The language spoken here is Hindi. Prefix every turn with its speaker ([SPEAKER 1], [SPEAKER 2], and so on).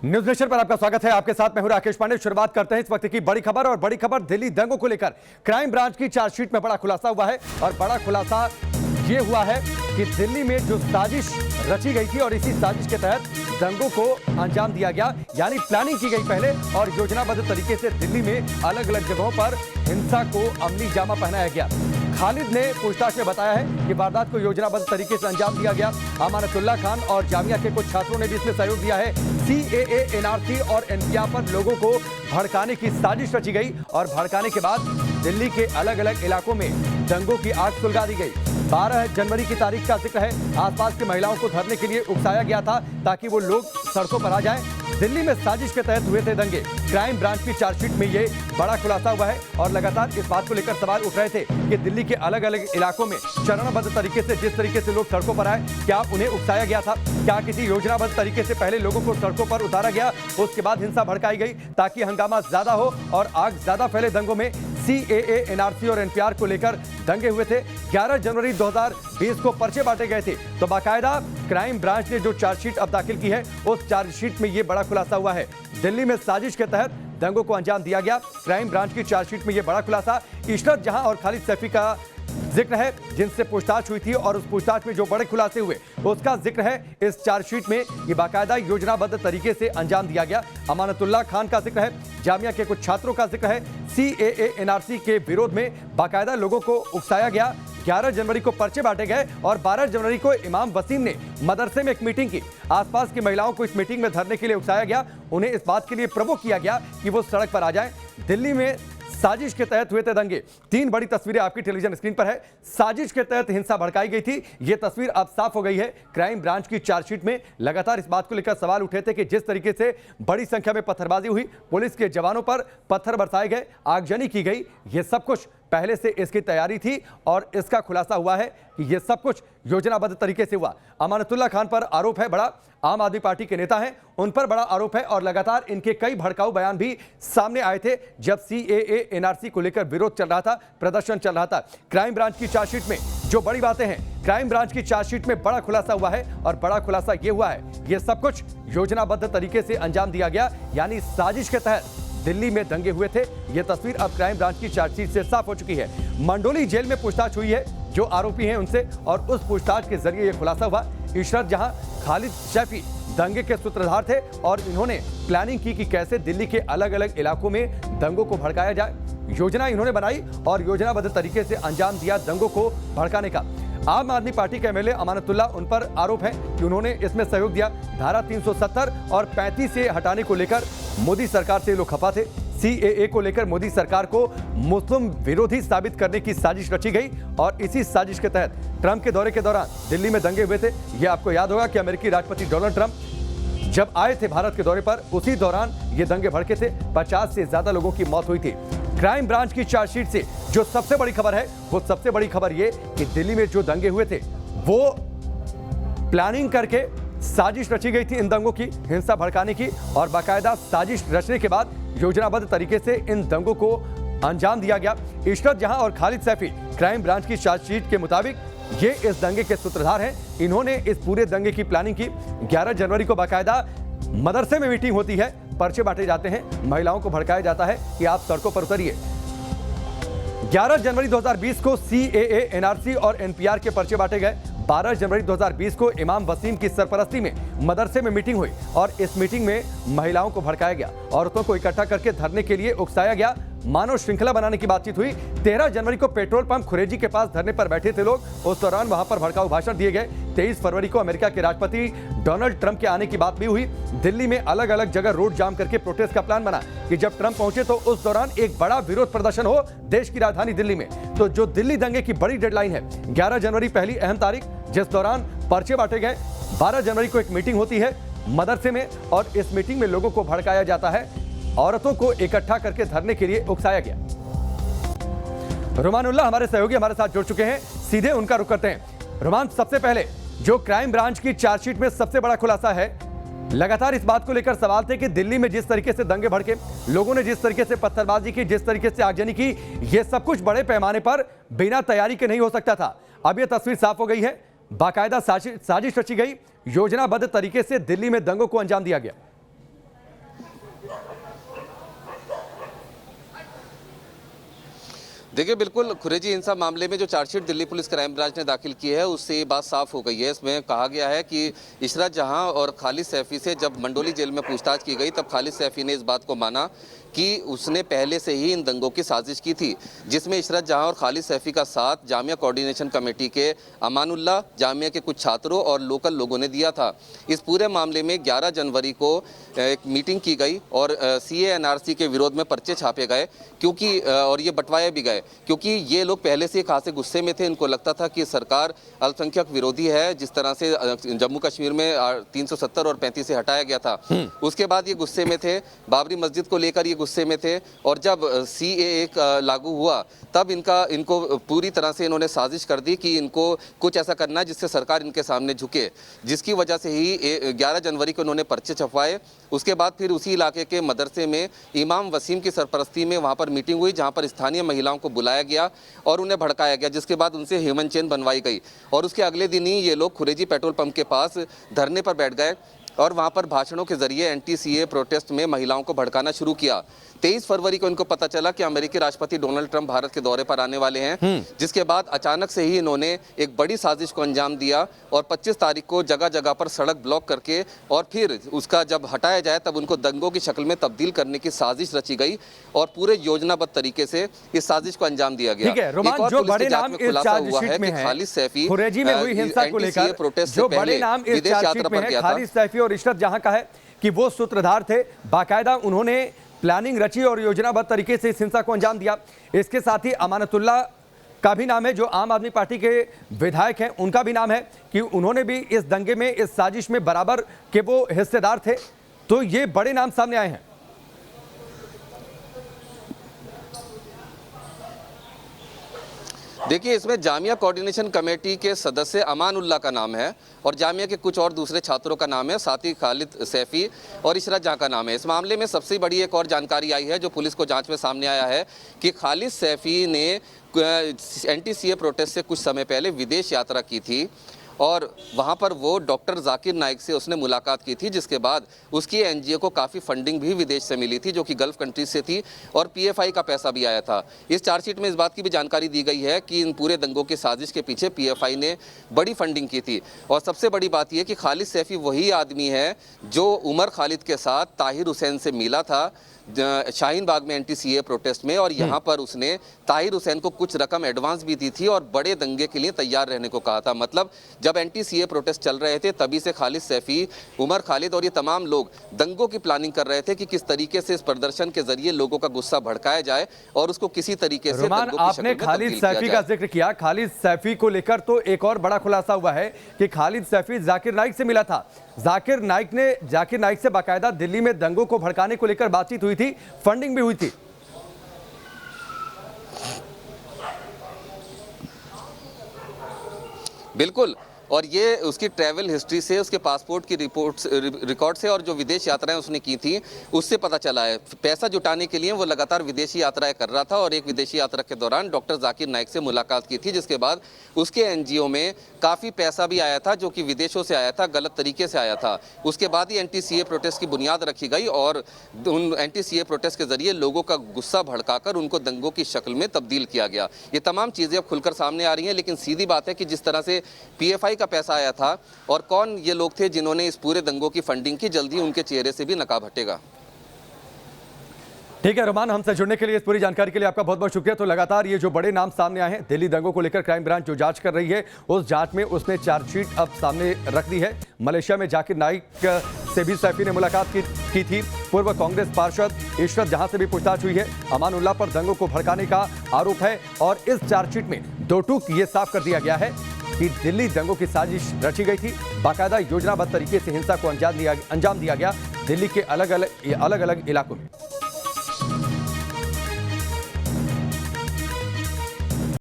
[SPEAKER 1] न्यूज नेशन पर आपका स्वागत है। आपके साथ मैं हूं राकेश पांडे। शुरुआत करते हैं इस वक्त की बड़ी खबर और बड़ी खबर दिल्ली दंगों को लेकर क्राइम ब्रांच की चार्जशीट में बड़ा खुलासा हुआ है और बड़ा खुलासा ये हुआ है कि दिल्ली में जो साजिश रची गई थी और इसी साजिश के तहत दंगों को अंजाम दिया गया, यानी प्लानिंग की गई पहले और योजनाबद्ध तरीके से दिल्ली में अलग अलग जगहों पर हिंसा को अमली जामा पहनाया गया। खालिद ने पूछताछ में बताया है कि वारदात को योजनाबद्ध तरीके से अंजाम दिया गया। अमानतुल्लाह खान और जामिया के कुछ छात्रों ने भी इसमें सहयोग दिया है। CAA, NRC और NPR पर लोगों को भड़काने की साजिश रची गई और भड़काने के बाद दिल्ली के अलग अलग इलाकों में दंगों की आग सुलगा दी गई। 12 जनवरी की तारीख का जिक्र है। आसपास की महिलाओं को धरने के लिए उकसाया गया था ताकि वो लोग सड़कों पर आ जाएं। दिल्ली में साजिश के तहत हुए थे दंगे। क्राइम ब्रांच की चार्जशीट में ये बड़ा खुलासा हुआ है और लगातार इस बात को लेकर सवाल उठ रहे थे कि दिल्ली के अलग अलग इलाकों में चरणबद्ध तरीके से जिस तरीके से लोग सड़कों पर आए, क्या उन्हें उकसाया गया था? क्या किसी योजनाबद्ध तरीके से पहले लोगों को सड़कों पर उतारा गया, उसके बाद हिंसा भड़काई गई ताकि हंगामा ज्यादा हो और आग ज्यादा फैले? दंगों में CAA, NRC और NPR को लेकर दंगे हुए थे। 11 जनवरी 2020 को पर्चे बांटे गए थे। तो बाकायदा क्राइम ब्रांच ने जो चार्जशीट अब दाखिल की है उस चार्जशीट में यह बड़ा खुलासा हुआ है। दिल्ली में साजिश के तहत दंगों को अंजाम दिया गया। क्राइम ब्रांच की चार्जशीट में यह बड़ा खुलासा। इशरत जहां और खालिद सैफी का जिक्र है जिनसे पूछताछ हुई थी और उस पूछताछ में जो बड़े खुलासे हुए उसका जिक्र है इस चार्जशीट में। ये बाकायदा योजनाबद्ध तरीके से अंजाम दिया गया। अमानतुल्लाह खान का जिक्र है, जामिया के कुछ छात्रों का जिक्र है। CAA, NRC के विरोध में बाकायदा लोगों को उकसाया गया। 11 जनवरी को पर्चे बांटे गए और 12 जनवरी को इमाम वसीम ने मदरसे में एक मीटिंग की। आसपास की महिलाओं को इस मीटिंग में धरने के लिए उकसाया गया। उन्हें इस बात के लिए प्रवोक किया गया कि वो सड़क पर आ जाएं। दिल्ली में साजिश के तहत हुए थे दंगे। 3 बड़ी तस्वीरें आपकी टेलीविजन स्क्रीन पर है। साजिश के तहत हिंसा भड़काई गई थी, यह तस्वीर अब साफ हो गई है। क्राइम ब्रांच की चार्जशीट में लगातार इस बात को लेकर सवाल उठे थे कि जिस तरीके से बड़ी संख्या में पत्थरबाजी हुई, पुलिस के जवानों पर पत्थर बरसाए गए, आगजनी की गई, यह सब कुछ पहले से इसकी तैयारी थी और इसका खुलासा हुआ है कि यह सब कुछ योजनाबद्ध तरीके से हुआ। अमानतुल्लाह खान पर आरोप है बड़ा, आम आदमी पार्टी के नेता हैं, उन पर बड़ा आरोप है और लगातार इनके कई भड़काऊ बयान भी सामने आए थे जब CAA, NRC को लेकर विरोध चल रहा था, प्रदर्शन चल रहा था। क्राइम ब्रांच की चार्जशीट में जो बड़ी बातें हैं, क्राइम ब्रांच की चार्जशीट में बड़ा खुलासा हुआ है और बड़ा खुलासा यह हुआ है यह सब कुछ योजनाबद्ध तरीके से अंजाम दिया गया, यानी साजिश के तहत दिल्ली में दंगे हुए थे। यह तस्वीर अब क्राइम ब्रांच की चार्जशीट से साफ हो चुकी है। मंडोली जेल में पूछताछ हुई है जो आरोपी हैं उनसे और उस पूछताछ के जरिए यह खुलासा हुआ। इशरत जहां, खालिद सैफी दंगे के सूत्रधार थे और इन्होंने प्लानिंग की कि कैसे दिल्ली के अलग अलग इलाकों में दंगों को भड़काया जाए। योजना इन्होंने बनाई और योजनाबद्ध तरीके से अंजाम दिया दंगों को भड़काने का। आम आदमी पार्टी के MLA अमानतुल्लाह, उन पर आरोप है कि उन्होंने इसमें सहयोग दिया। धारा 370 और 35 से हटाने को लेकर मोदी सरकार से लोग खफा थे। CAA को लेकर मोदी सरकार को मुस्लिम विरोधी साबित करने की साजिश रची गई और इसी साजिश के तहत ट्रंप के दौरे के दौरान दिल्ली में दंगे हुए थे। यह आपको याद होगा कि अमेरिकी राष्ट्रपति डोनाल्ड ट्रंप जब आए थे भारत के दौरे पर, उसी दौरान ये दंगे भड़के थे। 50 से ज्यादा लोगों की मौत हुई थी। क्राइम ब्रांच की चार्जशीट से जो सबसे बड़ी खबर है, वो सबसे बड़ी खबर ये कि दिल्ली में जो दंगे हुए थे वो प्लानिंग करके साजिश रची गई थी इन दंगों की, हिंसा भड़काने की, और बाकायदा साजिश रचने के बाद योजनाबद्ध तरीके से इन दंगों को अंजाम दिया गया। इशरत जहां और खालिद सैफी क्राइम ब्रांच की चार्जशीट के मुताबिक ये इस दंगे के सूत्रधार हैं। इन्होंने इस पूरे दंगे की प्लानिंग की। 11 जनवरी को बाकायदा मदरसे में मीटिंग होती है, पर्चे बांटे जाते हैं, महिलाओं को भड़काया जाता है कि आप सड़कों पर उतरिए। 11 जनवरी 2020 को CAA, NRC और NPR के पर्चे बांटे गए। 12 जनवरी 2020 को इमाम वसीम की सरपरस्ती में मदरसे में मीटिंग हुई और इस मीटिंग में महिलाओं को भड़काया गया, औरतों को इकट्ठा करके धरने के लिए उकसाया गया, मानव श्रृंखला बनाने की बातचीत हुई। 13 जनवरी को पेट्रोल पंप खुरेजी के पास धरने पर बैठे थे लोग, उस दौरान वहां पर भड़काऊ भाषण दिए गए। 23 फरवरी को अमेरिका के राष्ट्रपति डोनाल्ड ट्रंप के आने की बात भी हुई। दिल्ली में अलग अलग जगह रोड जाम करके प्रोटेस्ट का प्लान बना कि जब ट्रंप पहुंचे तो उस दौरान एक बड़ा विरोध प्रदर्शन हो देश की राजधानी दिल्ली में। तो जो दिल्ली दंगे की बड़ी डेडलाइन है 11 जनवरी, पहली अहम तारीख जिस दौरान पर्चे बांटे गए। 12 जनवरी को एक मीटिंग होती है मदरसे में और इस मीटिंग में लोगों को भड़काया जाता है, औरतों को इकट्ठा करके धरने के लिए उकसाया गया। रुमानुल्लाह हमारे सहयोगी हमारे साथ जुड़ चुके हैं, सीधे उनका रुख करते हैं। रुमान, सबसे पहले जो क्राइम ब्रांच की चार्जशीट में सबसे बड़ा खुलासा है, लगातार इस बात को लेकर सवाल थे कि दिल्ली में जिस तरीके से दंगे भड़के, लोगों ने जिस तरीके से पत्थरबाजी की, जिस तरीके से आगजनी की, यह सब कुछ बड़े पैमाने पर बिना तैयारी के नहीं हो सकता था। अब यह तस्वीर साफ हो गई है, बाकायदा साजिश रची गई, योजनाबद्ध तरीके से दिल्ली में दंगों को अंजाम दिया गया।
[SPEAKER 2] देखिए, बिल्कुल खुरेजी हिंसा मामले में जो chargesheet Delhi police crime branch ने दाखिल की है, उससे ये बात साफ हो गई है। इसमें कहा गया है कि इशरत जहां और खालिद सैफी से जब मंडोली जेल में पूछताछ की गई, तब खालिद सैफी ने इस बात को माना कि उसने पहले से ही इन दंगों की साजिश की थी, जिसमें इशरत जहां और खालिद सैफी का साथ जामिया कोऑर्डिनेशन कमेटी के अमानुल्लाह, जामिया के कुछ छात्रों और लोकल लोगों ने दिया था। इस पूरे मामले में 11 जनवरी को एक मीटिंग की गई और CA/NRC के विरोध में पर्चे छापे गए, क्योंकि और ये बंटवाए भी गए, क्योंकि ये लोग पहले से खासे गुस्से में थे। इनको लगता था कि सरकार अल्पसंख्यक विरोधी है, जिस तरह से जम्मू कश्मीर में 370 और 35 से हटाया गया था। उसके बाद ये गुस्से में थे, बाबरी मस्जिद को लेकर ये गुस्से में थे, और जब CAA लागू हुआ तब इनको पूरी तरह से इन्होंने साजिश कर दी कि इनको कुछ ऐसा करना है जिससे सरकार इनके सामने झुके, जिसकी वजह से ही 11 जनवरी को इन्होंने पर्चे छपवाए। उसके बाद फिर उसी इलाके के मदरसे में इमाम वसीम की सरपरस्ती में वहाँ पर मीटिंग हुई, जहाँ पर स्थानीय महिलाओं को बुलाया गया और उन्हें भड़काया गया, जिसके बाद उनसे ह्यूमन चेन बनवाई गई। और उसके अगले दिन ही ये लोग खुरेजी पेट्रोल पंप के पास धरने पर बैठ गए और वहाँ पर भाषणों के जरिए NTCA प्रोटेस्ट में महिलाओं को भड़काना शुरू किया। 23 फरवरी को इनको पता चला कि अमेरिकी राष्ट्रपति डोनाल्ड ट्रंप भारत के दौरे पर आने वाले हैं, जिसके बाद अचानक से ही इन्होंने एक बड़ी साजिश को अंजाम दिया और 25 तारीख को जगह जगह पर सड़क ब्लॉक करके और फिर उसका जब हटाया जाए तब उनको दंगों की शक्ल में तब्दील करने की साजिश रची गई और पूरे योजनाबद्ध तरीके से इस साजिश को अंजाम दिया गया।
[SPEAKER 1] ठीक है, रोमान, जो बड़े नाम इस चार्जशीट में है,
[SPEAKER 2] खालिद सैफी
[SPEAKER 1] खुरेजी में हुई हिंसा को लेकर जो बड़े नाम इस चार्जशीट में है, खालिद सैफी और इशरत जहां का है कि वो सूत्रधार थे, बाकायदा उन्होंने प्लानिंग रची और योजनाबद्ध तरीके से इस हिंसा को अंजाम दिया। इसके साथ ही अमानतुल्लाह का भी नाम है, जो आम आदमी पार्टी के विधायक हैं, उनका भी नाम है कि उन्होंने भी इस दंगे में, इस साजिश में बराबर के वो हिस्सेदार थे। तो ये बड़े नाम सामने आए हैं।
[SPEAKER 2] देखिए, इसमें जामिया कोऑर्डिनेशन कमेटी के सदस्य अमानुल्लाह का नाम है और जामिया के कुछ और दूसरे छात्रों का नाम है, साथ ही खालिद सैफी और इशरत जहां का नाम है। इस मामले में सबसे बड़ी एक और जानकारी आई है जो पुलिस को जांच में सामने आया है कि खालिद सैफी ने NTCA प्रोटेस्ट से कुछ समय पहले विदेश यात्रा की थी और वहाँ पर वो डॉक्टर जाकिर नाइक से उसने मुलाकात की थी, जिसके बाद उसकी NGO को काफ़ी फंडिंग भी विदेश से मिली थी, जो कि गल्फ कंट्रीज से थी, और PFI का पैसा भी आया था। इस चार्जशीट में इस बात की भी जानकारी दी गई है कि इन पूरे दंगों की साजिश के पीछे PFI ने बड़ी फंडिंग की थी। और सबसे बड़ी बात यह कि खालिद सैफी वही आदमी है जो उमर खालिद के साथ ताहिर हुसैन से मिला था शाहीन बाग में NTCA प्रोटेस्ट में, और यहाँ पर उसने ताहिर हुसैन को कुछ रकम एडवांस भी दी थी और बड़े दंगे के लिए तैयार रहने को कहा था। मतलब जब NTCA प्रोटेस्ट चल रहे थे तभी से खालिद सैफी, उमर खालिद और ये तमाम लोग दंगों की प्लानिंग कर रहे थे कि किस तरीके से इस प्रदर्शन के जरिए लोगों का गुस्सा भड़काया जाए और उसको किसी तरीके से
[SPEAKER 1] आपने खालिद सैफी का जिक्र किया। खालिद सैफी को लेकर तो एक और बड़ा खुलासा हुआ है कि खालिद सैफी जाकिर नाइक से मिला था। जाकिर नाइक से बाकायदा दिल्ली में दंगों को भड़काने को लेकर बातचीत हुई थी, फंडिंग भी हुई थी।
[SPEAKER 2] बिल्कुल, और ये उसकी ट्रैवल हिस्ट्री से, उसके पासपोर्ट की रिकॉर्ड से और जो विदेश यात्राएं उसने की थी उससे पता चला है। पैसा जुटाने के लिए वो लगातार विदेशी यात्राएं कर रहा था और एक विदेशी यात्रा के दौरान डॉक्टर जाकिर नाइक से मुलाकात की थी, जिसके बाद उसके NGO में काफ़ी पैसा भी आया था जो कि विदेशों से आया था, गलत तरीके से आया था। उसके बाद ही NTCA प्रोटेस्ट की बुनियाद रखी गई और उन NTCA प्रोटेस्ट के जरिए लोगों का गुस्सा भड़काकर उनको दंगों की शक्ल में तब्दील किया गया। ये तमाम चीज़ें अब खुलकर सामने आ रही हैं, लेकिन सीधी बात है कि जिस तरह से PFI का पैसा आया था और कौन ये लोग थे जिन्होंने इस पूरे दंगों की फंडिंग की, जल्दी उनके चेहरे से भी नकाब हटेगा।
[SPEAKER 1] ठीक है रोमान, हमसे जुड़ने के लिए, इस पूरी जानकारी के लिए आपका बहुत बहुत शुक्रिया। तो लगातार ये जो बड़े नाम सामने आए हैं, दिल्ली दंगों को लेकर क्राइम ब्रांच जो जांच कर रही है, उस जांच में उसने चार्जशीट अब सामने रख दी है। मलेशिया में जाकिर नाइक से भी सैफी ने मुलाकात की थी। पूर्व कांग्रेस पार्षद इशरत जहां से भी पूछताछ हुई है। अमानुल्लाह पर दंगों को भड़काने का आरोप है और इस चार्जशीट में दो टूक ये साफ कर दिया गया है कि दिल्ली दंगों की साजिश रची गई थी। बाकायदा योजनाबद्ध तरीके से हिंसा को अंजाम दिया गया दिल्ली के अलग अलग इलाकों में।